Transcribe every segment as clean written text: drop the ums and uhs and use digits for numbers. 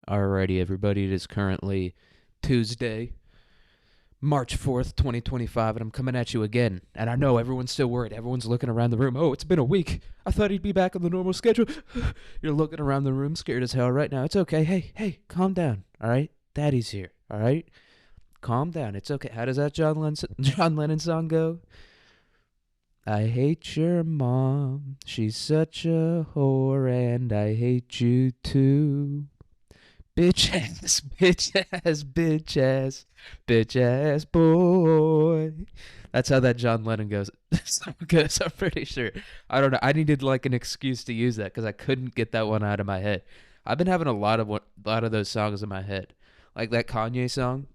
Alrighty, everybody. It is currently Tuesday, March 4th, 2025, and I'm coming at you again. And I know everyone's still worried. Everyone's looking around the room. Oh, it's been a week. I thought he'd be back on the normal schedule. You're looking around the room scared as hell right now. It's okay. Hey, calm down. All right? Daddy's here. All right? Calm down. It's okay. How does that John Lennon song go? I hate your mom. She's such a whore, and I hate you too. Bitch ass, bitch ass, bitch ass, bitch ass boy. That's how that John Lennon goes. Goes, I'm pretty sure. I don't know. I needed like an excuse to use that because I couldn't get that one out of my head. I've been having a lot of those songs in my head, like that Kanye song.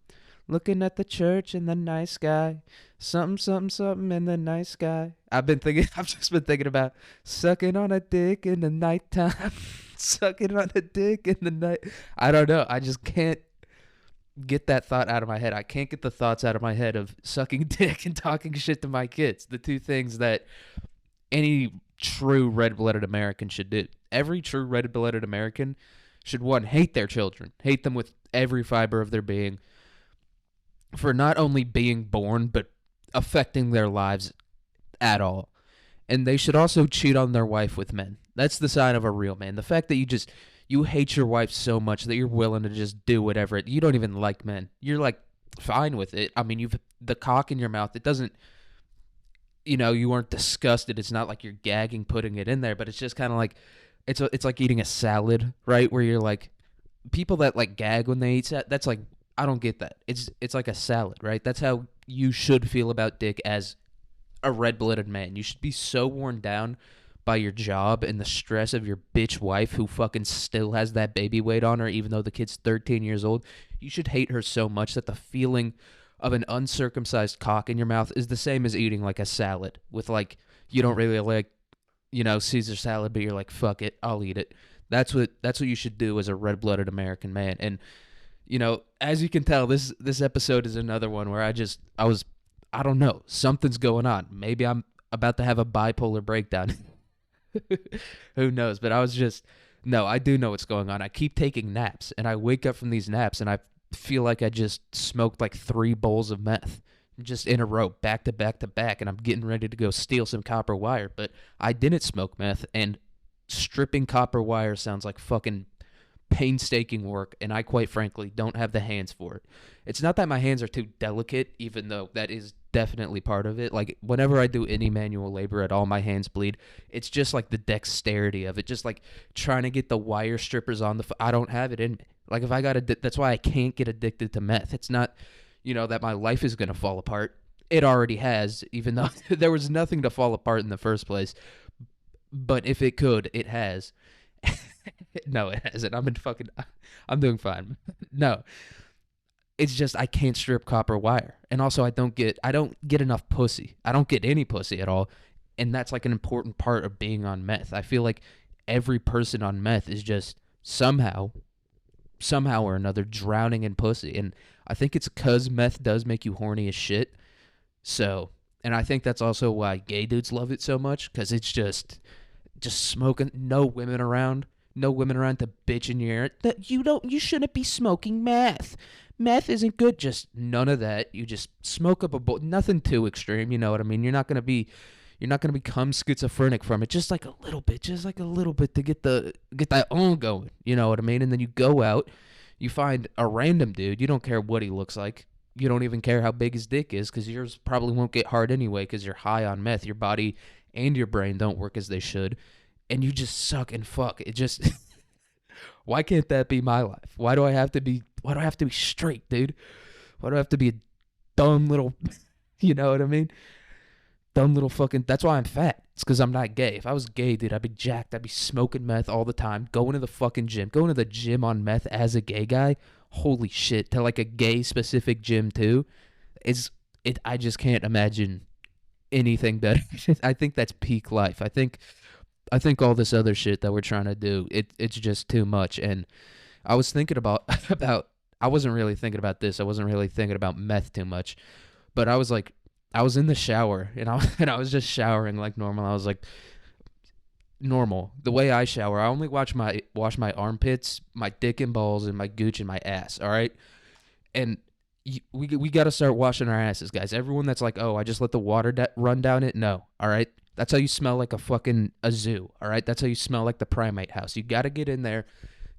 Looking at the church in the night sky, something, something, something in the night sky. I've been thinking. I've just been thinking about sucking on a dick in the nighttime. Sucking on a dick in the night. I don't know. I just can't get that thought out of my head. I can't get the thoughts out of my head of sucking dick and talking shit to my kids. The two things that any true red-blooded American should do. Every true red-blooded American should, one, hate their children. Hate them with every fiber of their being for not only being born, but affecting their lives at all. And they should also cheat on their wife with men. That's the sign of a real man. The fact that you hate your wife so much that you're willing to just do whatever. You don't even like men. You're like fine with it. I mean, you've the cock in your mouth. It doesn't, you aren't disgusted. It's not like you're gagging putting it in there, but it's just kind of like it's like eating a salad, right? Where you're like people that like gag when they eat salad. That's like I don't get that. It's like a salad, right? That's how you should feel about dick as a red-blooded man. You should be so worn down by your job and the stress of your bitch wife who fucking still has that baby weight on her even though the kid's 13 years old. You should hate her so much that the feeling of an uncircumcised cock in your mouth is the same as eating like a salad with like you don't really like, Caesar salad, but you're like fuck it, I'll eat it. That's what you should do as a red-blooded American man. And as you can tell, this episode is another one where I don't know, something's going on. Maybe I'm about to have a bipolar breakdown. Who knows? But no, I do know what's going on. I keep taking naps, and I wake up from these naps, and I feel like I just smoked like 3 bowls of meth just in a row, back to back to back, and I'm getting ready to go steal some copper wire. But I didn't smoke meth, and stripping copper wire sounds like fucking painstaking work, and I quite frankly don't have the hands for it. It's not that my hands are too delicate, even though that is definitely part of it. Like whenever I do any manual labor at all, my hands bleed. It's just like the dexterity of it, just like trying to get the wire strippers on I don't have it in me. Like if I got that's why I can't get addicted to meth. It's not, that my life is gonna fall apart. It already has, even though there was nothing to fall apart in the first place. But if it could, it has. No, it hasn't. I'm doing fine. No, it's just I can't strip copper wire, and also I don't get enough pussy. I don't get any pussy at all, and that's like an important part of being on meth. I feel like every person on meth is just somehow or another drowning in pussy, and I think it's because meth does make you horny as shit. So, and I think that's also why gay dudes love it so much, because it's just smoking, no women around to bitch in your ear that you shouldn't be smoking meth. Meth isn't good. Just none of that. You just smoke up a bowl. Nothing too extreme. You know what I mean? You're not gonna become schizophrenic from it. Just like a little bit to get that on going. You know what I mean? And then you go out, you find a random dude. You don't care what he looks like. You don't even care how big his dick is, because yours probably won't get hard anyway, because you're high on meth. Your body and your brain don't work as they should, and you just suck and fuck. It just why can't that be my life? Why do I have to be straight, dude? Why do I have to be a dumb little you know what I mean? Dumb little fucking that's why I'm fat. It's because I'm not gay. If I was gay, dude, I'd be jacked. I'd be smoking meth all the time, going to the gym on meth as a gay guy. Holy shit, to like a gay specific gym too. I just can't imagine anything better. I think that's peak life. I think all this other shit that we're trying to do, it's just too much. And I was thinking about I wasn't really thinking about this. I wasn't really thinking about meth too much. But I was in the shower, and I was just showering like normal. I was like normal. The way I shower, I only wash my armpits, my dick and balls, and my gooch and my ass. All right, and we got to start washing our asses, guys. Everyone that's like, oh, I just let the water run down it. No, all right. That's how you smell like a zoo. All right, that's how you smell like the primate house. You got to get in there.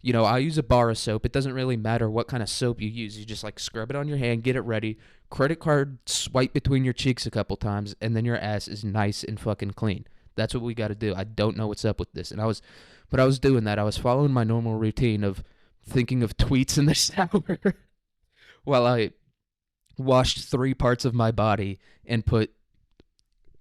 You know, I use a bar of soap. It doesn't really matter what kind of soap you use. You just like scrub it on your hand, get it ready. Credit card swipe between your cheeks a couple times, and then your ass is nice and fucking clean. That's what we got to do. I don't know what's up with this. But I was doing that. I was following my normal routine of thinking of tweets in the shower while I washed 3 parts of my body and put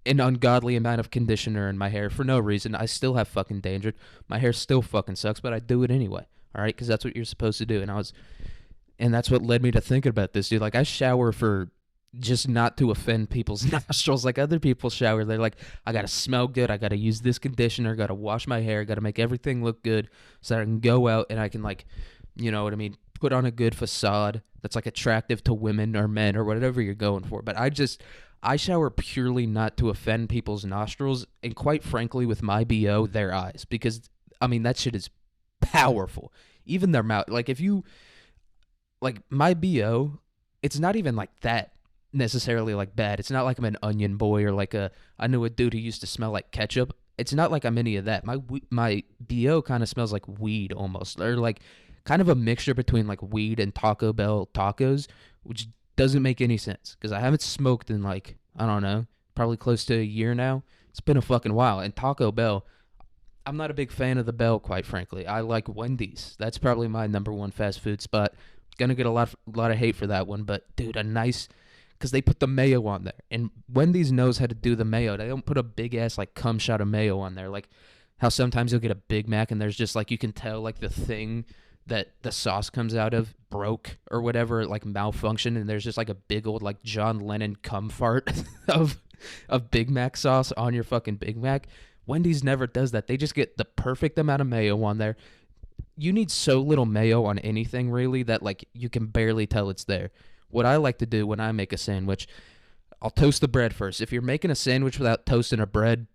an ungodly amount of conditioner in my hair for no reason. I still have fucking danger. My hair still fucking sucks, but I do it anyway. All right, because that's what you're supposed to do. And that's what led me to thinking about this, dude. Like, I shower for just not to offend people's nostrils. Like, other people shower, they're like, I gotta smell good. I gotta use this conditioner. Gotta wash my hair. Gotta make everything look good so that I can go out and I can, like, you know what I mean, put on a good facade that's like attractive to women or men or whatever you're going for. But I shower purely not to offend people's nostrils, and quite frankly, with my BO, their eyes. Because, I mean, that shit is powerful. Even their mouth. Like, if you, like, my BO, it's not even like that necessarily like bad. It's not like I'm an onion boy or like I knew a dude who used to smell like ketchup. It's not like I'm any of that. My BO kind of smells like weed almost, or like kind of a mixture between like weed and Taco Bell tacos, which doesn't make any sense because I haven't smoked in like, I don't know, probably close to a year now. It's been a fucking while. And Taco Bell, I'm not a big fan of the Bell, quite frankly. I like Wendy's. That's probably my number one fast food spot. Gonna get a lot of hate for that one, but dude, a nice, because they put the mayo on there, and Wendy's knows how to do the mayo. They don't put a big ass like cum shot of mayo on there, like how sometimes you'll get a Big Mac and there's just like, you can tell like the thing that the sauce comes out of broke or whatever, like malfunction, and there's just like a big old like John Lennon cum fart of Big Mac sauce on your fucking Big Mac. Wendy's never does that. They just get the perfect amount of mayo on there. You need so little mayo on anything really that like you can barely tell it's there. What I like to do when I make a sandwich, I'll toast the bread first. If you're making a sandwich without toasting a bread,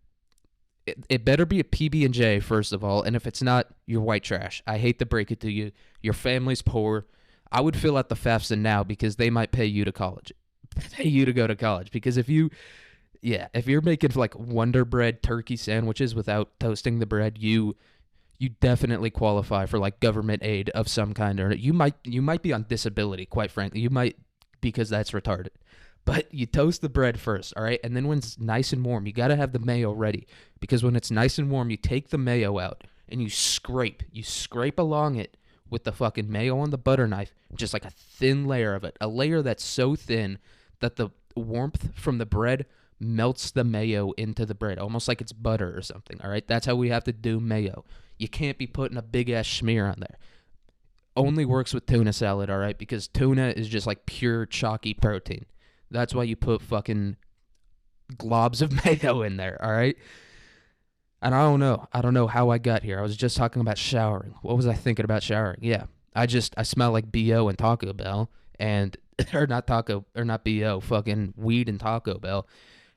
it better be a PB&J first of all, and if it's not, you're white trash. I hate to break it to you. Your family's poor. I would fill out the FAFSA now because they might pay you to go to college. Because if you're making like Wonder Bread turkey sandwiches without toasting the bread, you definitely qualify for like government aid of some kind, or you might be on disability, quite frankly. You might, because that's retarded. But you toast the bread first, all right? And then when it's nice and warm, you got to have the mayo ready. Because when it's nice and warm, you take the mayo out and you scrape along it with the fucking mayo on the butter knife, just like a thin layer of it. A layer that's so thin that the warmth from the bread melts the mayo into the bread, almost like it's butter or something, all right? That's how we have to do mayo. You can't be putting a big-ass smear on there. Only works with tuna salad, all right? Because tuna is just like pure chalky protein. That's why you put fucking globs of mayo in there, all right? And I don't know how I got here. I was just talking about showering. What was I thinking about showering? Yeah, I smell like BO and Taco Bell, and or not BO, fucking weed and Taco Bell,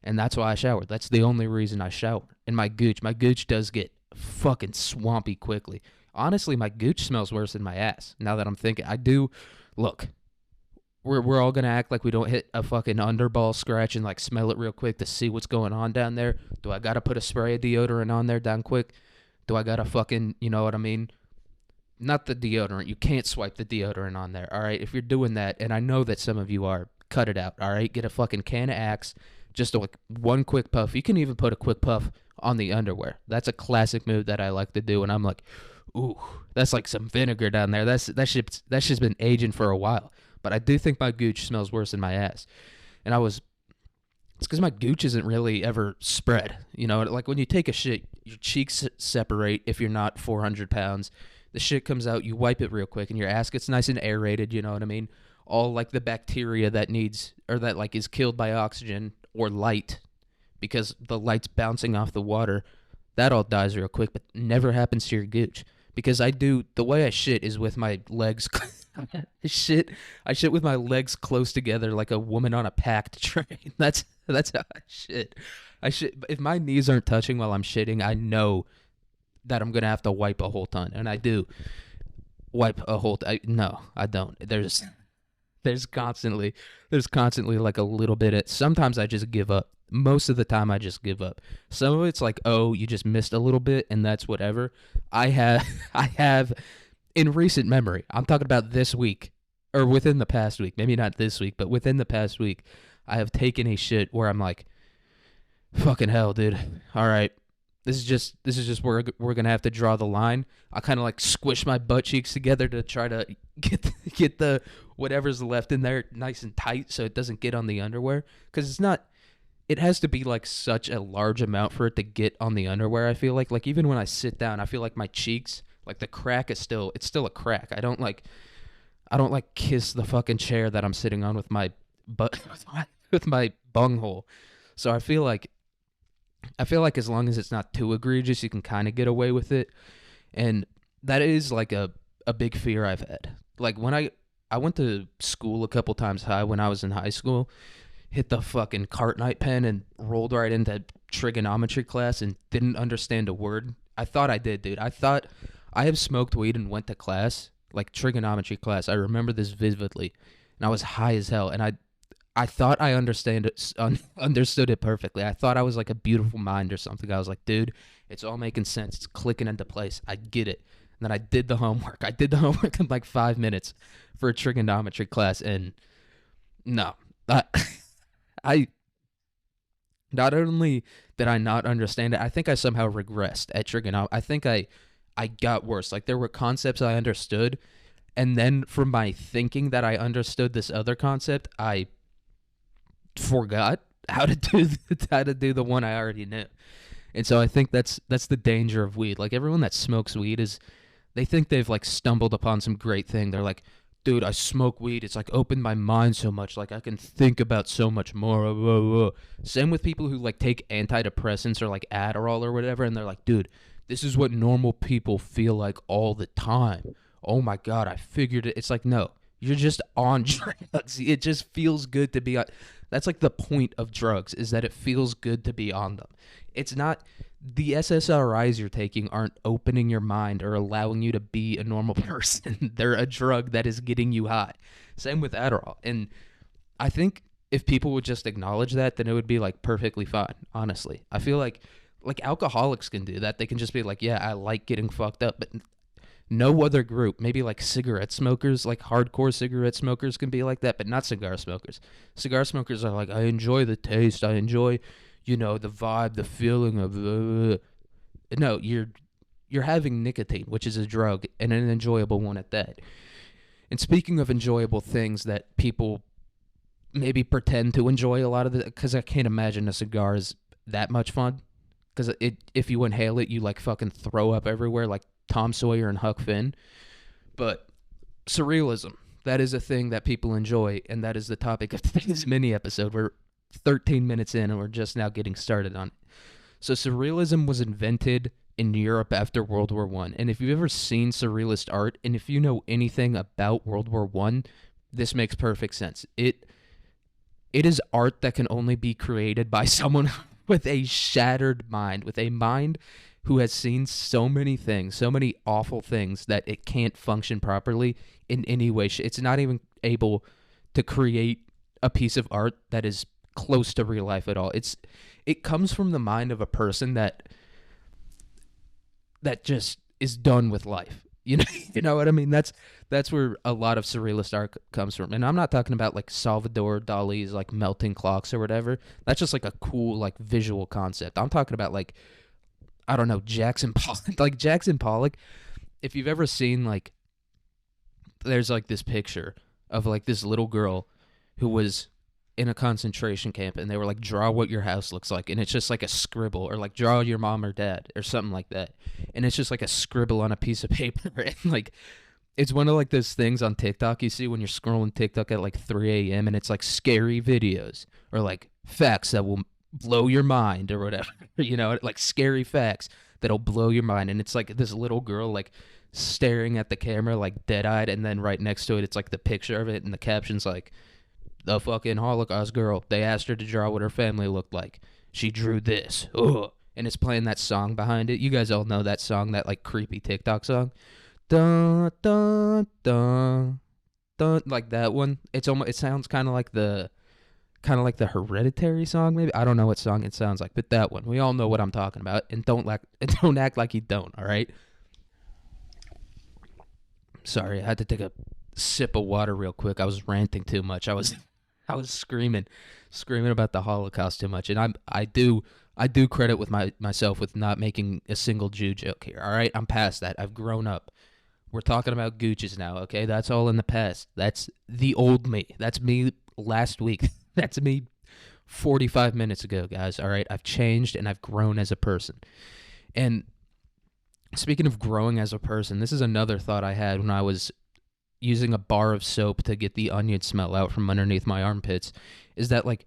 and that's why I showered. That's the only reason I shower. And my gooch does get fucking swampy quickly. Honestly, my gooch smells worse than my ass. Now that I'm thinking, I do. Look, we're all gonna act like we don't hit a fucking underball scratch and like smell it real quick to see what's going on down there. Do I gotta put a spray of deodorant on there down quick? Do I gotta fucking, you know what I mean? Not the deodorant. You can't swipe the deodorant on there, all right? If you're doing that, and I know that some of you are, cut it out, all right? Get a fucking can of Axe, just like one quick puff. You can even put a quick puff on the underwear. That's a classic move that I like to do, and I'm like, ooh, that's like some vinegar down there. That shit's been aging for a while. But I do think my gooch smells worse than my ass. And it's because my gooch isn't really ever spread. You know, like when you take a shit, your cheeks separate if you're not 400 pounds. The shit comes out, you wipe it real quick, and your ass gets nice and aerated, you know what I mean? All like the bacteria that like is killed by oxygen or light, because the light's bouncing off the water, that all dies real quick, but never happens to your gooch. Because the way I shit is with my legs. I shit with my legs close together like a woman on a packed train. That's how I shit. If my knees aren't touching while I'm shitting, I know that I'm gonna have to wipe a whole ton, and I do wipe a whole. No, I don't. There's constantly like a little bit of. Sometimes I just give up. Most of the time I just give up. Some of it's like, oh, you just missed a little bit, and that's whatever. I have I have in recent memory. I'm talking about this week or within the past week. Maybe not this week, but within the past week, I have taken a shit where I'm like, fucking hell, dude. All right. This is just where we're gonna have to draw the line. I kind of like squish my butt cheeks together to try to get the whatever's left in there nice and tight so it doesn't get on the underwear, because it's not. It has to be like such a large amount for it to get on the underwear. I feel like even when I sit down, I feel like my cheeks, like the crack is still, it's still a crack. I don't like kiss the fucking chair that I'm sitting on with my butt with my bunghole. So I feel like as long as it's not too egregious, you can kind of get away with it. And that is like a big fear I've had. Like when I went to school a couple times high when I was in high school, hit the fucking cart night pen and rolled right into trigonometry class and didn't understand a word. I thought I did, dude. I thought I have smoked weed and went to class, like trigonometry class. I remember this vividly. And I was high as hell, and I thought I understood it perfectly. I thought I was like a beautiful mind or something. I was like, dude, it's all making sense. It's clicking into place. I get it. And then I did the homework. I did the homework in like 5 minutes for a trigonometry class, and no, I not only did I not understand it, I think I somehow regressed at trigonometry. I think I got worse. Like there were concepts I understood, and then from my thinking that I understood this other concept, I forgot how to do the one I already knew. And so I think that's the danger of weed. Like everyone that smokes weed is they think they've like stumbled upon some great thing. They're like, dude, I smoke weed. It's like opened my mind so much. Like I can think about so much more. Same with people who like take antidepressants or like Adderall or whatever, and they're like, dude, this is what normal people feel like all the time. Oh my God, I figured it. It's like, no, you're just on drugs. It just feels good to be on. That's like the point of drugs, is that it feels good to be on them. It's not the SSRIs you're taking aren't opening your mind or allowing you to be a normal person. They're a drug that is getting you high. Same with Adderall. And I think if people would just acknowledge that, then it would be like perfectly fine, honestly. I feel like alcoholics can do that. They can just be like, yeah, I like getting fucked up, but no other group, maybe like cigarette smokers, like hardcore cigarette smokers can be like that, but not cigar smokers. Cigar smokers are like, I enjoy the taste, I enjoy, the vibe, the feeling of. No, you're having nicotine, which is a drug and an enjoyable one at that. And speaking of enjoyable things that people maybe pretend to enjoy a lot of because I can't imagine a cigar is that much fun. Because if you inhale it, you like fucking throw up everywhere, like Tom Sawyer and Huck Finn. But surrealism, that is a thing that people enjoy, and that is the topic of today's mini episode. We're 13 minutes in, and we're just now getting started on it. So surrealism was invented in Europe after World War I. And if you've ever seen surrealist art, and if you know anything about World War I, this makes perfect sense. It is art that can only be created by someone with a shattered mind, with a mind who has seen so many things, so many awful things, that it can't function properly in any way. It's not even able to create a piece of art that is close to real life at all. It comes from the mind of a person that just is done with life. You know what I mean? That's where a lot of surrealist art comes from. And I'm not talking about like Salvador Dali's like melting clocks or whatever. That's just like a cool like visual concept. I'm talking about like, I don't know, Jackson Pollock. Like Jackson Pollock, if you've ever seen like, there's like this picture of like this little girl who was in a concentration camp, and they were like, draw what your house looks like, and it's just like a scribble, or like draw your mom or dad or something like that, and it's just like a scribble on a piece of paper. And like it's one of like those things on TikTok you see when you're scrolling TikTok at like 3 a.m. and it's like scary videos or like facts that will blow your mind or whatever, like scary facts that'll blow your mind. And it's like this little girl like staring at the camera like dead-eyed, and then right next to it it's like the picture of it, and the caption's like, the fucking Holocaust girl, they asked her to draw what her family looked like, she drew this. Ugh. and it's playing that song behind it. You guys all know that song, that like creepy TikTok song. Dun dun dun dun, like that one. It's almost, it sounds kind of like the Hereditary song, maybe. I don't know what song it sounds like, but that one. We all know what I'm talking about, and don't act like you don't. All right. Sorry, I had to take a sip of water real quick. I was ranting too much. I was screaming about the Holocaust too much, and I do credit with myself with not making a single Jew joke here. All right, I'm past that. I've grown up. We're talking about Gooches now. Okay, that's all in the past. That's the old me. That's me last week. That's me 45 minutes ago, guys. All right, I've changed and I've grown as a person. And speaking of growing as a person, this is another thought I had when I was using a bar of soap to get the onion smell out from underneath my armpits, is that like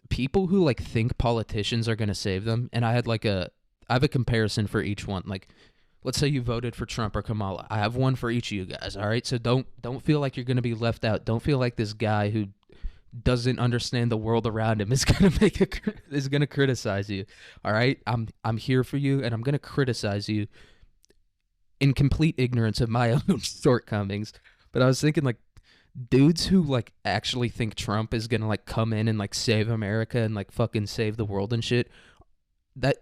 people who like think politicians are going to save them, and I have a comparison for each one. Like, let's say you voted for Trump or Kamala. I have one for each of you guys, all right? So don't feel like you're going to be left out. Don't feel like this guy who doesn't understand the world around him is going to criticize you. All right? I'm here for you, and I'm going to criticize you in complete ignorance of my own shortcomings. But I was thinking, like, dudes who like actually think Trump is gonna like come in and like save America and like fucking save the world and shit, that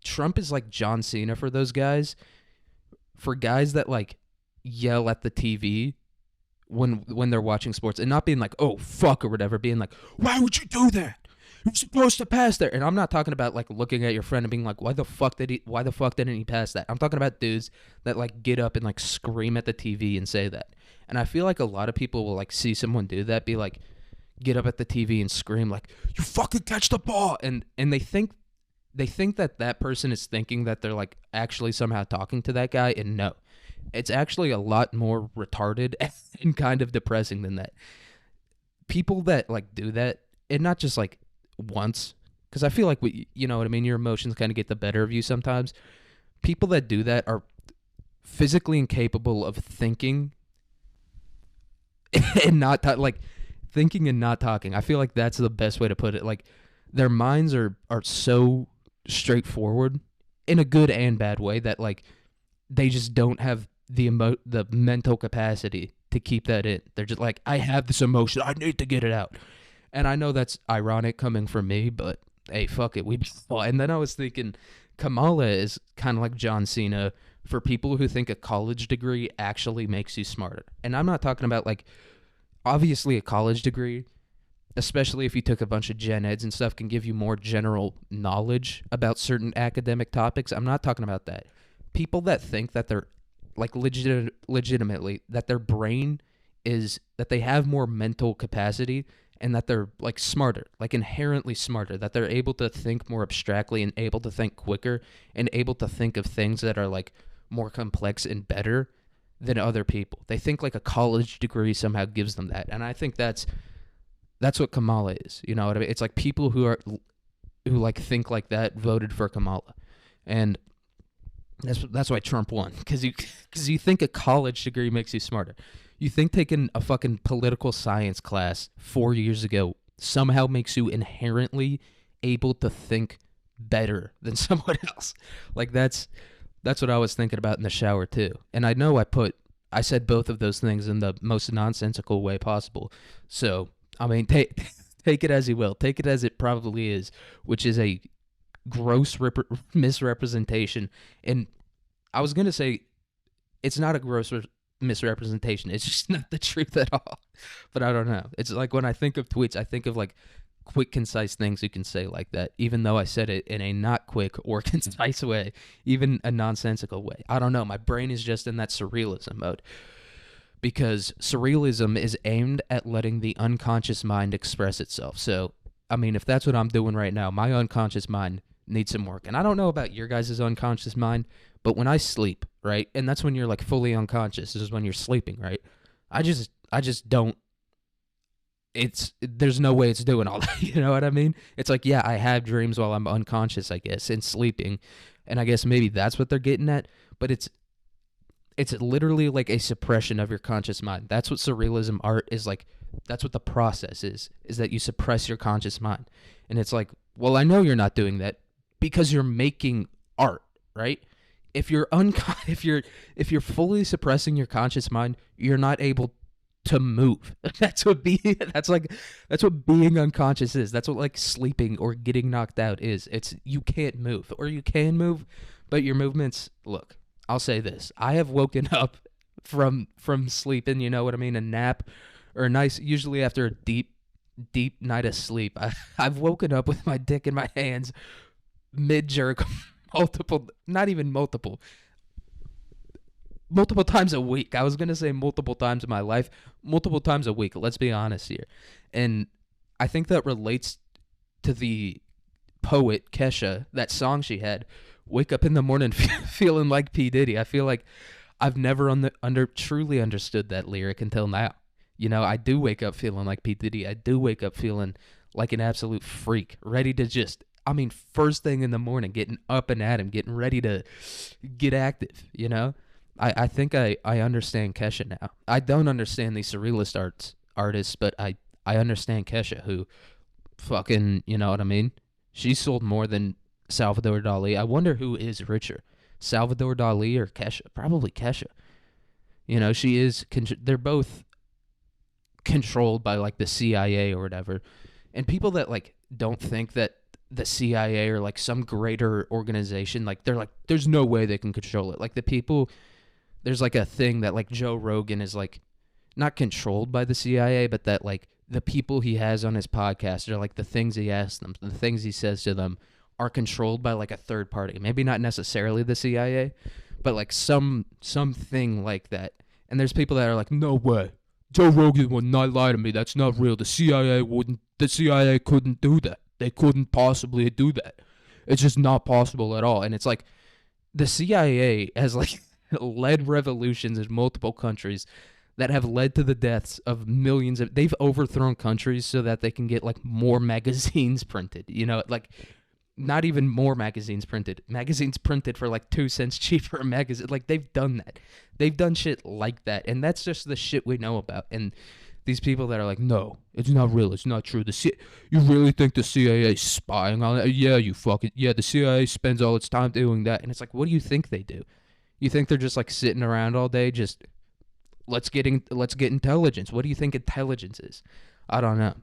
Trump is like John Cena for those guys. For guys that like yell at the TV when they're watching sports and not being like, oh fuck or whatever, being like, why would you do that? You're supposed to pass there. And I'm not talking about like looking at your friend and being like, why the fuck didn't he pass that? I'm talking about dudes that like get up and like scream at the TV and say that. And I feel like a lot of people will like see someone do that, be like, get up at the TV and scream like, you fucking catch the ball. And they think that person is thinking that they're like actually somehow talking to that guy, and no. It's actually a lot more retarded and kind of depressing than that. People that like do that, and not just like once, because I feel like you know what I mean, your emotions kind of get the better of you sometimes. People that do that are physically incapable of thinking and not like thinking and not talking. I feel like that's the best way to put it. Like, their minds are so straightforward in a good and bad way that like they just don't have the mental capacity to keep that in. They're just like, I have this emotion, I need to get it out. And I know that's ironic coming from me, but hey, fuck it. And then I was thinking, Kamala is kind of like John Cena for people who think a college degree actually makes you smarter. And I'm not talking about like, obviously a college degree, especially if you took a bunch of gen eds and stuff, can give you more general knowledge about certain academic topics. I'm not talking about that. People that think that they're like legitimately, that their brain is, that they have more mental capacity and that they're like smarter, like inherently smarter, that they're able to think more abstractly and able to think quicker and able to think of things that are like more complex and better than other people. They think like a college degree somehow gives them that. And I think that's what Kamala is. You know what I mean? It's like people who like think like that voted for Kamala. And that's why Trump won, because you think a college degree makes you smarter. You think taking a fucking political science class 4 years ago somehow makes you inherently able to think better than someone else. Like, that's what I was thinking about in the shower too. And I know I said both of those things in the most nonsensical way possible. So, I mean, take it as you will. Take it as it probably is, which is a gross misrepresentation. And I was going to say it's not a gross misrepresentation. It's just not the truth at all. But I don't know. It's like when I think of tweets, I think of like quick, concise things you can say like that, even though I said it in a not quick or concise way, even a nonsensical way. I don't know. My brain is just in that surrealism mode, because surrealism is aimed at letting the unconscious mind express itself. So, I mean, if that's what I'm doing right now, my unconscious mind needs some work. And I don't know about your guys' unconscious mind, but when I sleep, right, and that's when you're like fully unconscious, this is when you're sleeping, right? I just don't. There's no way it's doing all that. You know what I mean? It's like, yeah, I have dreams while I'm unconscious, I guess, and sleeping, and I guess maybe that's what they're getting at. But it's literally like a suppression of your conscious mind. That's what surrealism art is like. That's what the process is that you suppress your conscious mind. And it's like, well, I know you're not doing that, because you're making art, right? If you're if you're fully suppressing your conscious mind, you're not able to move. That's what being unconscious is. That's what like sleeping or getting knocked out is. It's you can't move, or you can move, but your movements. Look, I'll say this: I have woken up from sleeping. You know what I mean? A nap or a nice, usually after a deep night of sleep. I've woken up with my dick in my hands, mid jerk, multiple times a week. I was going to say multiple times in my life, multiple times a week. Let's be honest here. And I think that relates to the poet Kesha, that song she had, Wake Up in the Morning Feeling Like P. Diddy. I feel like I've never truly understood that lyric until now. You know, I do wake up feeling like P. Diddy. I do wake up feeling like an absolute freak, ready to just, I mean, first thing in the morning, getting up and at him, getting ready to get active, you know? I think I understand Kesha now. I don't understand these surrealist artists, but I understand Kesha, who fucking, you know what I mean? She sold more than Salvador Dali. I wonder who is richer, Salvador Dali or Kesha? Probably Kesha. You know, they're both controlled by like the CIA or whatever. And people that like don't think that the CIA or like some greater organization, like they're like, there's no way they can control it. Like the people, there's like a thing that like Joe Rogan is like not controlled by the CIA, but that like the people he has on his podcast are like the things he asks them, the things he says to them are controlled by like a third party. Maybe not necessarily the CIA, but like something like that. And there's people that are like, no way, Joe Rogan would not lie to me. That's not real. The CIA couldn't do that. They couldn't possibly do that. It's just not possible at all. And it's like the CIA has like led revolutions in multiple countries that have led to the deaths of millions of, they've overthrown countries so that they can get like more magazines printed, you know, like not even more magazines printed for like 2 cents cheaper a magazine. Like they've done that. They've done shit like that. And that's just the shit we know about. And these people that are like, no, it's not real. It's not true. You really think the CIA is spying on it? Yeah, the CIA spends all its time doing that. And it's like, what do you think they do? You think they're just like sitting around all day, just let's get intelligence. What do you think intelligence is? I don't know.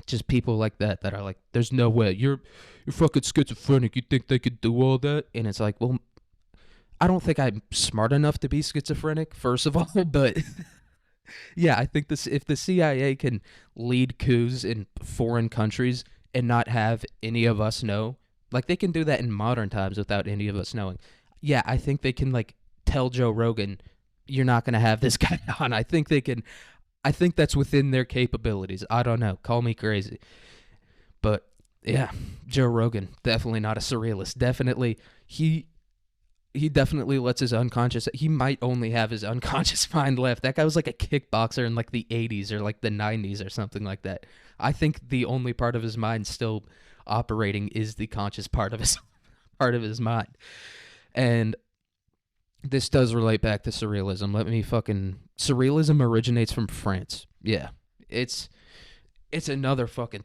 Just people like that are like, there's no way. You're fucking schizophrenic. You think they could do all that? And it's like, well, I don't think I'm smart enough to be schizophrenic, first of all, but yeah, I think if the CIA can lead coups in foreign countries and not have any of us know, like they can do that in modern times without any of us knowing. Yeah, I think they can like tell Joe Rogan, you're not going to have this guy on. I think that's within their capabilities. I don't know. Call me crazy. But yeah, Joe Rogan, definitely not a surrealist. Definitely, he definitely lets his unconscious, he might only have his unconscious mind left. That guy was like a kickboxer in like the 80s or like the 90s or something like that. I think the only part of his mind still operating is the conscious part of his mind. And this does relate back to surrealism. Surrealism originates from France. Yeah. It's another fucking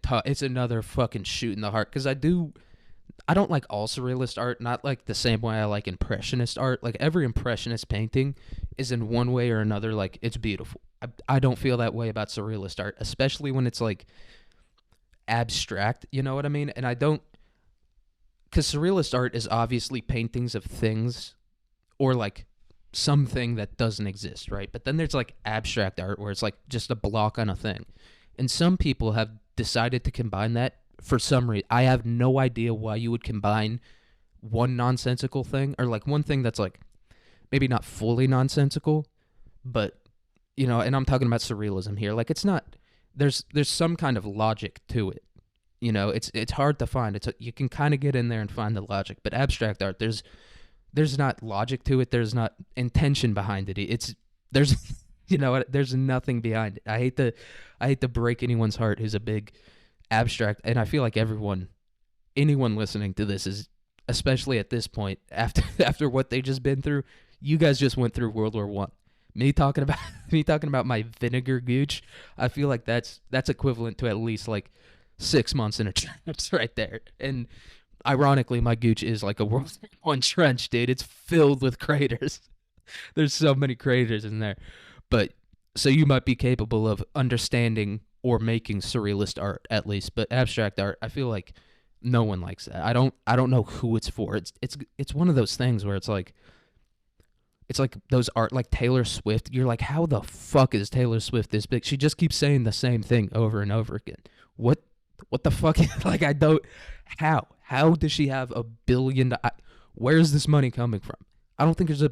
shoot in the heart, because I don't like all surrealist art, not like the same way I like impressionist art. Like every impressionist painting is in one way or another like it's beautiful. I don't feel that way about surrealist art, especially when it's like abstract, you know what I mean? And I don't, because surrealist art is obviously paintings of things or like something that doesn't exist, right? But then there's like abstract art where it's like just a block on a thing. And some people have decided to combine that for some reason. I have no idea why you would combine one nonsensical thing, or like one thing that's like maybe not fully nonsensical, but you know, and I'm talking about surrealism here. Like it's not, there's some kind of logic to it. You know, it's hard to find. You can kind of get in there and find the logic, but abstract art, there's not logic to it. There's not intention behind it. There's you know, there's nothing behind it. I hate to break anyone's heart who's a big abstract, and I feel like anyone listening to this is, especially at this point, after what they just been through, you guys just went through World War I. Me talking about my vinegar gooch, I feel like that's equivalent to at least like 6 months in a trench right there. And ironically, my gooch is like a World War I trench, dude. It's filled with craters. There's so many craters in there. But so you might be capable of understanding or making surrealist art at least, but abstract art, I feel like no one likes that. I don't know who it's for. It's one of those things where it's like those art like Taylor Swift. You're like, how the fuck is Taylor Swift this big? She just keeps saying the same thing over and over again. What the fuck? Like, I don't. How does she have a billion? Where's this money coming from? I don't think there's a.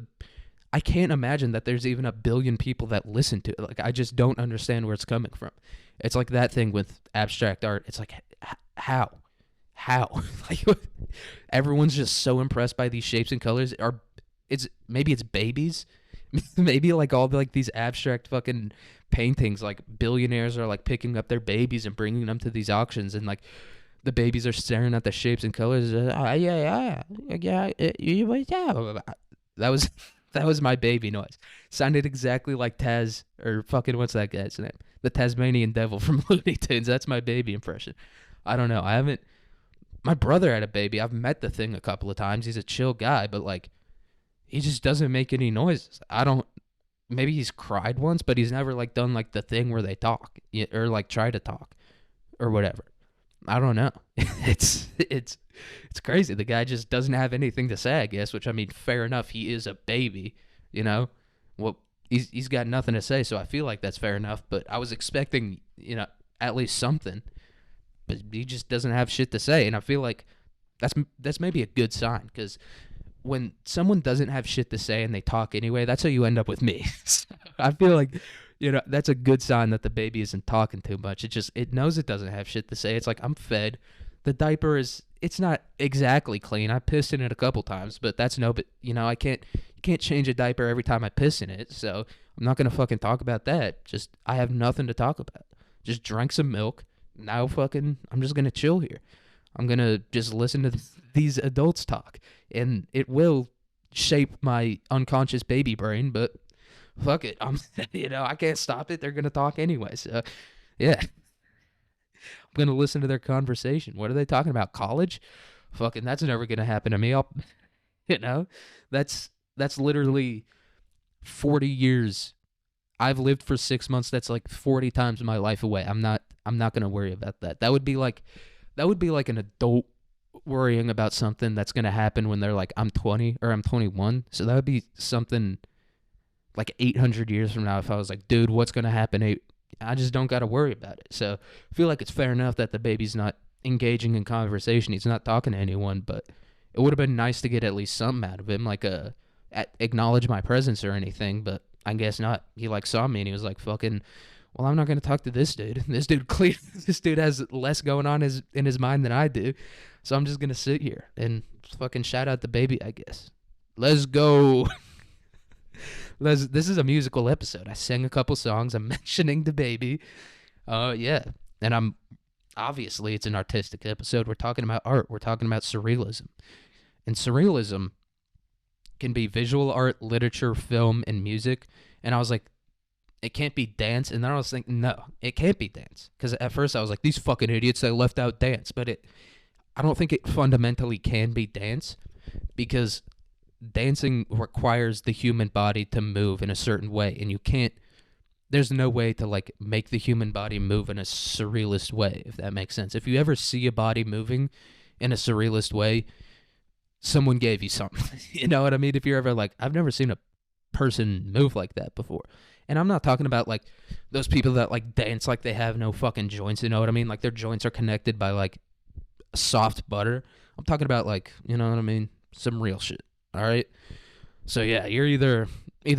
I can't imagine that there's even a billion people that listen to it. Like, I just don't understand where it's coming from. It's like that thing with abstract art. It's like, how? Like, everyone's just so impressed by these shapes and colors. Maybe it's babies. Maybe like all like these abstract fucking paintings, like billionaires are like picking up their babies and bringing them to these auctions, and like the babies are staring at the shapes and colors. Yeah. That was that was my baby noise. Sounded exactly like Taz, or fucking what's that guy's name? The Tasmanian Devil from Looney Tunes. That's my baby impression. I don't know. I haven't. My brother had a baby. I've met the thing a couple of times. He's a chill guy, but like, he just doesn't make any noises. I don't. Maybe he's cried once, but he's never like done like the thing where they talk or like try to talk or whatever. I don't know. It's crazy. The guy just doesn't have anything to say, I guess. Which, I mean, fair enough. He is a baby, you know. Well, he's got nothing to say, so I feel like that's fair enough. But I was expecting, at least something. But he just doesn't have shit to say, and I feel like that's maybe a good sign, because when someone doesn't have shit to say and they talk anyway, that's how you end up with me. So I feel like, that's a good sign that the baby isn't talking too much. It knows it doesn't have shit to say. It's like, I'm fed. The diaper it's not exactly clean. I pissed in it a couple times, but you can't change a diaper every time I piss in it. So I'm not going to fucking talk about that. I have nothing to talk about. Just drank some milk. Now I'm just going to chill here. I'm going to just listen to these adults talk, and it will shape my unconscious baby brain, but fuck it. I can't stop it. They're going to talk anyway. So, yeah. I'm going to listen to their conversation. What are they talking about? College? Fucking, that's never going to happen to me. That's literally 40 years. I've lived for 6 months. That's like 40 times my life away. I'm not going to worry about that. That would be like an adult worrying about something that's going to happen when they're like, I'm 20 or I'm 21. So that would be something like 800 years from now if I was like, dude, what's going to happen? I just don't got to worry about it. So I feel like it's fair enough that the baby's not engaging in conversation. He's not talking to anyone, but it would have been nice to get at least something out of him, like acknowledge my presence or anything, but I guess not. He like saw me and he was like, fucking, well, I'm not going to talk to this dude. This dude has less going on in his mind than I do. So I'm just going to sit here and fucking shout out the baby, I guess. Let's go. This is a musical episode. I sang a couple songs. I'm mentioning the baby. Yeah. And obviously it's an artistic episode. We're talking about art. We're talking about surrealism. And surrealism can be visual art, literature, film, and music. And I was like, it can't be dance. And then I was thinking, no, it can't be dance. Because at first I was like, these fucking idiots, they left out dance. But I don't think it fundamentally can be dance, because dancing requires the human body to move in a certain way. And there's no way to like make the human body move in a surrealist way, if that makes sense. If you ever see a body moving in a surrealist way, someone gave you something. You know what I mean? If you're ever like, I've never seen a person move like that before. And I'm not talking about like those people that like dance like they have no fucking joints, you know what I mean? Like their joints are connected by like soft butter. I'm talking about like, you know what I mean? Some real shit. All right? So yeah, you're either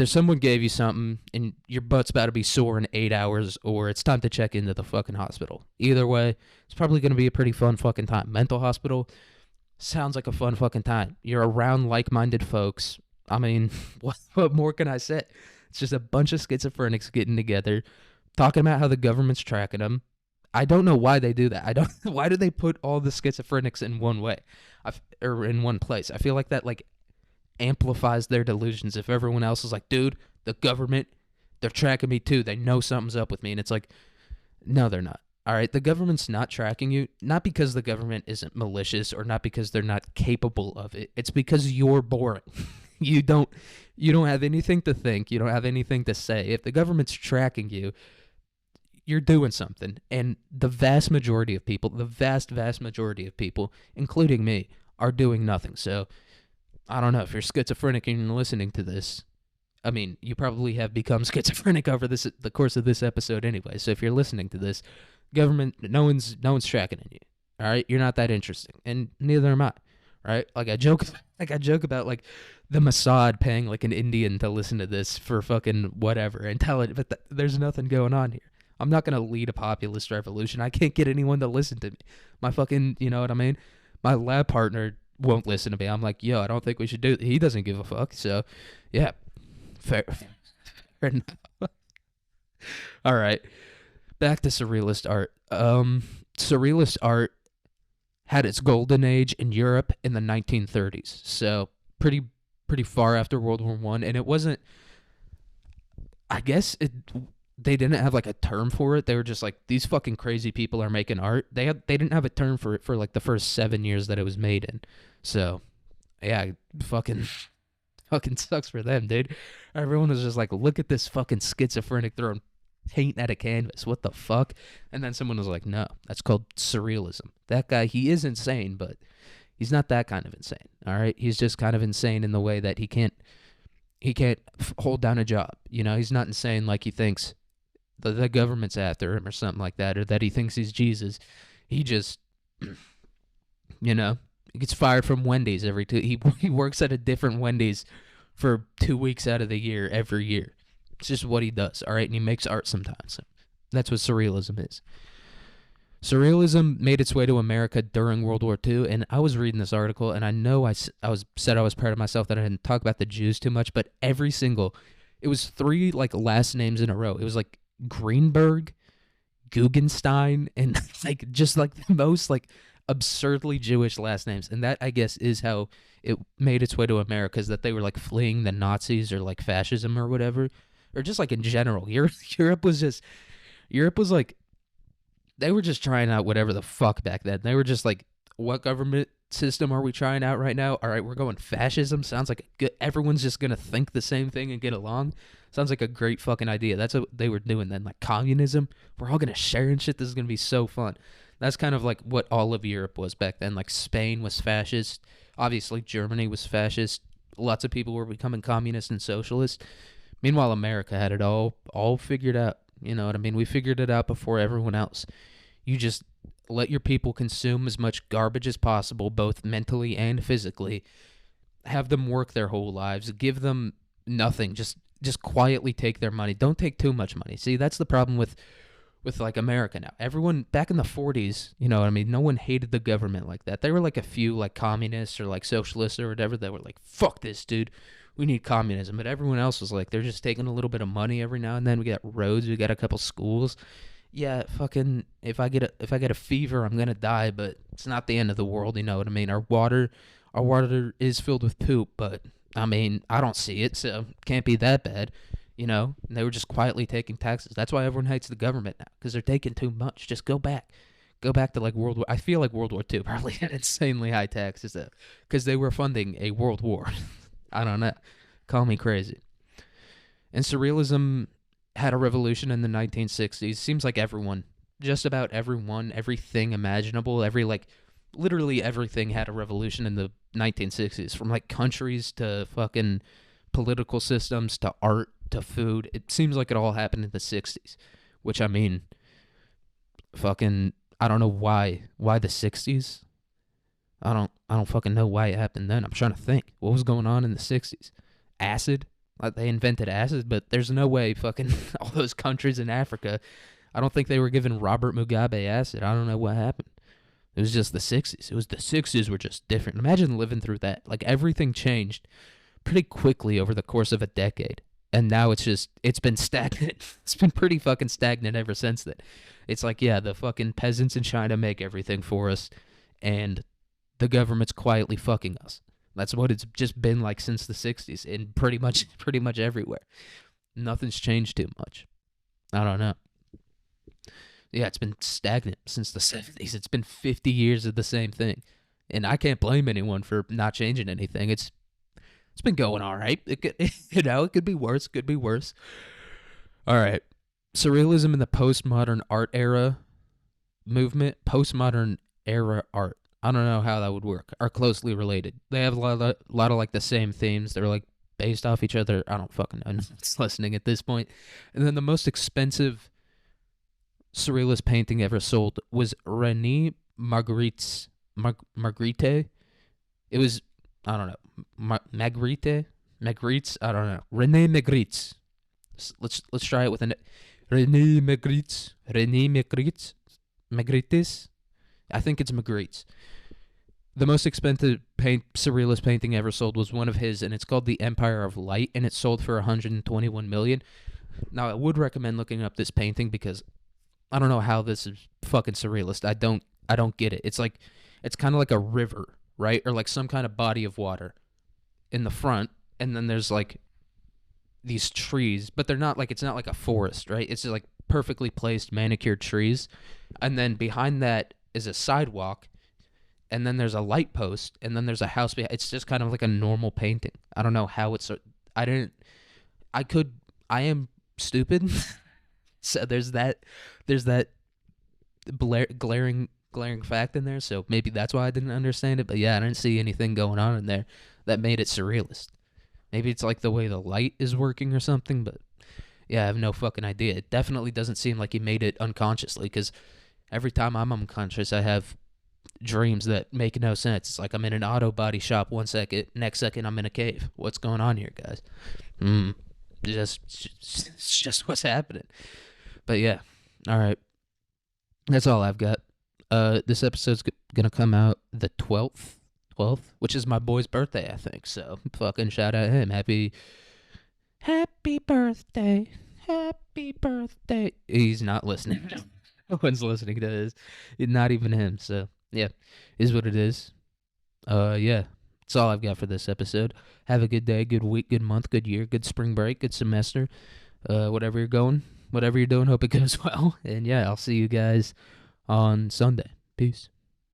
someone gave you something and your butt's about to be sore in 8 hours, or it's time to check into the fucking hospital. Either way, it's probably going to be a pretty fun fucking time. Mental hospital sounds like a fun fucking time. You're around like-minded folks. I mean, what more can I say? It's just a bunch of schizophrenics getting together, talking about how the government's tracking them. I don't know why they do that. Why do they put all the schizophrenics in one way, or in one place? I feel like that like amplifies their delusions. If everyone else is like, dude, the government, they're tracking me too. They know something's up with me, and it's like, no, they're not. All right, the government's not tracking you, not because the government isn't malicious or not because they're not capable of it. It's because you're boring. you don't you don't have anything to think, you don't have anything to say. If the government's tracking you, you're doing something. And the vast majority of people, the vast majority of people, including me, are doing nothing. So, I don't know if you're schizophrenic and you're listening to this. I mean, you probably have become schizophrenic over the course of this episode anyway. So if you're listening to this, government, no one's tracking you. All right, you're not that interesting, and neither am I. Right? Like I joke about like the Mossad paying like an Indian to listen to this for fucking whatever and tell it, but there's nothing going on here. I'm not gonna lead a populist revolution. I can't get anyone to listen to me. My fucking, you know what I mean? My lab partner won't listen to me. I'm like, yo, I don't think we should do it. He doesn't give a fuck. So, yeah, fair enough. All right, back to surrealist art. Surrealist art had its golden age in Europe in the 1930s. So pretty far after World War I, and it wasn't. I guess they didn't have like a term for it. They were just like, these fucking crazy people are making art. They didn't have a term for it for like the first 7 years that it was made in. So yeah, fucking sucks for them, dude. Everyone was just like, look at this fucking schizophrenic throwing paint at a canvas. What the fuck? And then someone was like, no, that's called surrealism. That guy, he is insane, but he's not that kind of insane. All right, he's just kind of insane in the way that he can't hold down a job. You know, he's not insane like he thinks the government's after him or something like that, or that he thinks he's Jesus. He just, you know, he gets fired from Wendy's every two. He works at a different Wendy's for 2 weeks out of the year every year. It's just what he does, all right? And he makes art sometimes. So that's what surrealism is. Surrealism made its way to America during World War II, and I was reading this article, and I know I was proud of myself that I didn't talk about the Jews too much, but it was 3 like last names in a row. It was like Greenberg, Guggenstein, and like just like the most like absurdly Jewish last names. And that, I guess, is how it made its way to America, is that they were like fleeing the Nazis or like fascism or whatever. Or just like in general, Europe was like, they were just trying out whatever the fuck back then. They were just like, what government system are we trying out right now? All right, we're going fascism. Sounds like everyone's just gonna think the same thing and get along. Sounds like a great fucking idea. That's what they were doing then. Like communism, we're all gonna share and shit. This is gonna be so fun. That's kind of like what all of Europe was back then. Like Spain was fascist. Obviously, Germany was fascist. Lots of people were becoming communist and socialist. Meanwhile, America had it all figured out. You know what I mean? We figured it out before everyone else. You just let your people consume as much garbage as possible, both mentally and physically. Have them work their whole lives. Give them nothing. Just quietly take their money. Don't take too much money. See, that's the problem with like America now. Everyone back in the 40s, you know what I mean? No one hated the government like that. There were like a few like communists or like socialists or whatever that were like, fuck this, dude. We need communism. But everyone else was like, they're just taking a little bit of money every now and then. We got roads, we got a couple schools. Yeah, fucking if I get a fever, I'm gonna die, but it's not the end of the world, you know what I mean? Our water is filled with poop, but I mean, I don't see it, so can't be that bad, you know? And they were just quietly taking taxes. That's why everyone hates the government now, because they're taking too much. Just go back. Go back to like World War. I feel like World War II probably had insanely high taxes though, because they were funding a world war. I don't know. Call me crazy. And surrealism had a revolution in the 1960s. Seems like everyone, just about everyone, everything imaginable, literally everything had a revolution in the 1960s. From like countries to fucking political systems to art to food. It seems like it all happened in the 60s. Which, I mean, fucking, I don't know why. Why the 60s? I don't fucking know why it happened then. I'm trying to think. What was going on in the 60s? Acid? Like they invented acid, but there's no way fucking all those countries in Africa, I don't think they were giving Robert Mugabe acid. I don't know what happened. It was just the 60s. It was the 60s were just different. Imagine living through that. Like everything changed pretty quickly over the course of a decade. And now it's been stagnant. It's been pretty fucking stagnant ever since then. It's like, yeah, the fucking peasants in China make everything for us, and the government's quietly fucking us. That's what it's just been like since the 60s, and pretty much everywhere. Nothing's changed too much. I don't know. Yeah, it's been stagnant since the 70s. It's been 50 years of the same thing. And I can't blame anyone for not changing anything. It's been going all right. It could, it could be worse, could be worse. All right. Surrealism in the postmodern art era movement, postmodern era art. I don't know how that would work. Are closely related. They have a lot of like the same themes. They're like based off each other. I don't fucking know. It's listening at this point. And then the most expensive surrealist painting ever sold was René Magritte. It was, I don't know, Magritte's. I don't know. René Magritte's. Let's try it with an René Magritte's. I think it's Magritte's. The most expensive surrealist painting ever sold was one of his, and it's called The Empire of Light, and it sold for 121 million. Now, I would recommend looking up this painting because I don't know how this is fucking surrealist. I don't get it. It's like, it's kind of like a river, right? Or like some kind of body of water in the front, and then there's like these trees, but they're not like, it's not like a forest, right? It's just like perfectly placed manicured trees. And then behind that is a sidewalk, and then there's a light post, and then there's a house behind. It's just kind of like a normal painting. I don't know how it's, I am stupid. So there's that glaring fact in there. So maybe that's why I didn't understand it. But yeah, I didn't see anything going on in there that made it surrealist. Maybe it's like the way the light is working or something. But yeah, I have no fucking idea. It definitely doesn't seem like he made it unconsciously, because every time I'm unconscious, I have dreams that make no sense. It's like I'm in an auto body shop one second, next second I'm in a cave. What's going on here, guys? Just what's happening. But yeah, all right. That's all I've got. This episode's gonna come out the 12th, which is my boy's birthday, I think. So fucking shout out him. Happy birthday. Happy birthday. He's not listening. No one's listening to this. Not even him. So yeah, is what it is. Yeah. That's all I've got for this episode. Have a good day, good week, good month, good year, good spring break, good semester. Whatever you're doing, hope it goes well. And yeah, I'll see you guys on Sunday. Peace.